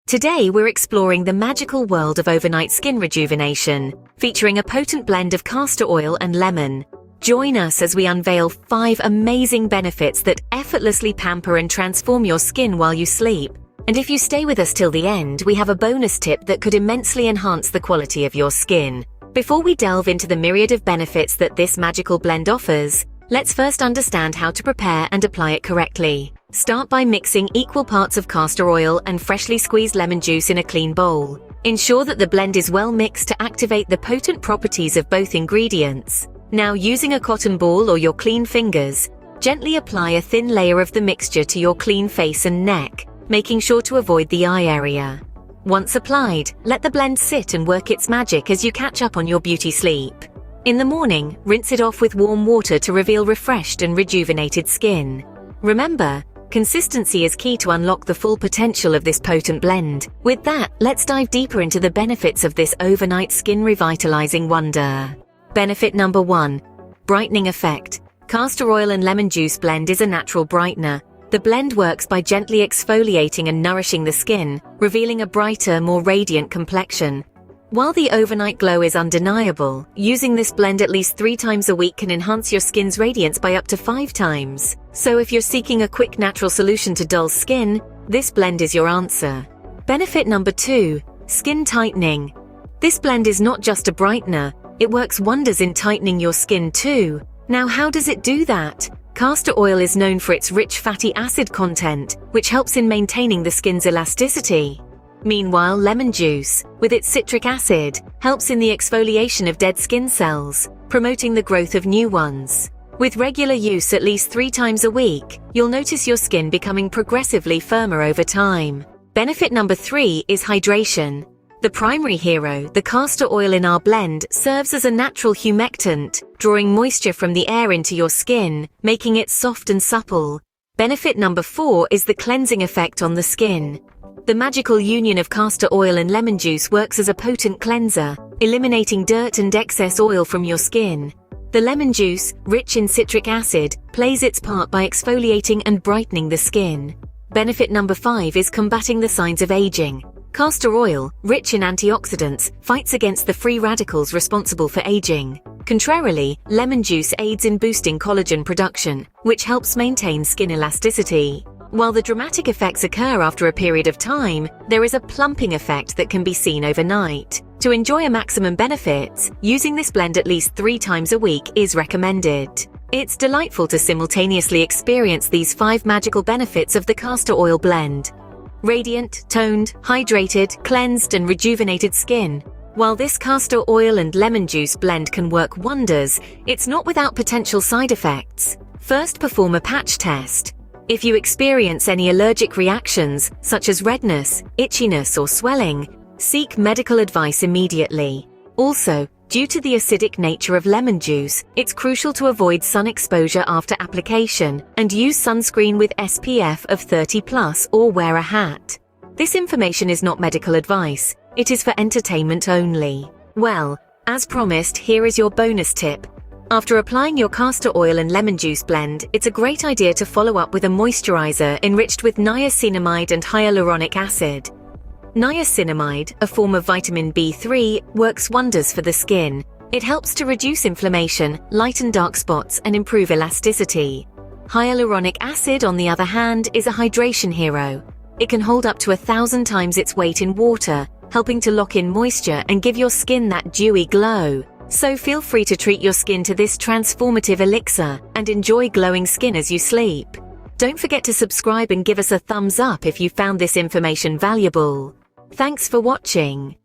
Today we're exploring the magical world of overnight skin rejuvenation, featuring a potent blend of castor oil and lemon. Join us as we unveil 5 amazing benefits that effortlessly pamper and transform your skin while you sleep. And if you stay with us till the end, we have a bonus tip that could immensely enhance the quality of your skin. Before we delve into the myriad of benefits that this magical blend offers, let's first understand how to prepare and apply it correctly. Start by mixing equal parts of castor oil and freshly squeezed lemon juice in a clean bowl. Ensure that the blend is well mixed to activate the potent properties of both ingredients. Now, using a cotton ball or your clean fingers, gently apply a thin layer of the mixture to your clean face and neck, making sure to avoid the eye area. Once applied, let the blend sit and work its magic as you catch up on your beauty sleep. In the morning, rinse it off with warm water to reveal refreshed and rejuvenated skin. Remember, consistency is key to unlock the full potential of this potent blend. With that, let's dive deeper into the benefits of this overnight skin revitalizing wonder. Benefit number 1. Brightening effect. Castor oil and lemon juice blend is a natural brightener. The blend works by gently exfoliating and nourishing the skin, revealing a brighter, more radiant complexion. While the overnight glow is undeniable, using this blend at least 3 times a week can enhance your skin's radiance by up to 5 times. So if you're seeking a quick natural solution to dull skin, this blend is your answer. Benefit number 2. Skin tightening. This blend is not just a brightener, it works wonders in tightening your skin too. Now, how does it do that? Castor oil is known for its rich fatty acid content, which helps in maintaining the skin's elasticity. Meanwhile, lemon juice, with its citric acid, helps in the exfoliation of dead skin cells, promoting the growth of new ones. With regular use at least 3 times a week, you'll notice your skin becoming progressively firmer over time. Benefit number 3 is hydration. The primary hero, the castor oil in our blend, serves as a natural humectant, drawing moisture from the air into your skin, making it soft and supple. Benefit number 4 is the cleansing effect on the skin. The magical union of castor oil and lemon juice works as a potent cleanser, eliminating dirt and excess oil from your skin. The lemon juice, rich in citric acid, plays its part by exfoliating and brightening the skin. Benefit number 5 is combating the signs of aging. Castor oil, rich in antioxidants, fights against the free radicals responsible for aging. Contrarily, lemon juice aids in boosting collagen production, which helps maintain skin elasticity. While the dramatic effects occur after a period of time, there is a plumping effect that can be seen overnight. To enjoy a maximum benefits, using this blend at least 3 times a week is recommended. It's delightful to simultaneously experience these 5 magical benefits of the castor oil blend. Radiant, toned, hydrated, cleansed, and rejuvenated skin. While this castor oil and lemon juice blend can work wonders, it's not without potential side effects. First, perform a patch test. If you experience any allergic reactions, such as redness, itchiness, or swelling, seek medical advice immediately. Also, due to the acidic nature of lemon juice, it's crucial to avoid sun exposure after application and use sunscreen with SPF of 30+ or wear a hat. This information is not medical advice, it is for entertainment only. Well, as promised, here is your bonus tip. After applying your castor oil and lemon juice blend, it's a great idea to follow up with a moisturizer enriched with niacinamide and hyaluronic acid. Niacinamide, a form of vitamin B3, works wonders for the skin. It helps to reduce inflammation, lighten dark spots, and improve elasticity. Hyaluronic acid, on the other hand, is a hydration hero. It can hold up to 1,000 times its weight in water, helping to lock in moisture and give your skin that dewy glow. So feel free to treat your skin to this transformative elixir and enjoy glowing skin as you sleep. Don't forget to subscribe and give us a thumbs up if you found this information valuable. Thanks for watching.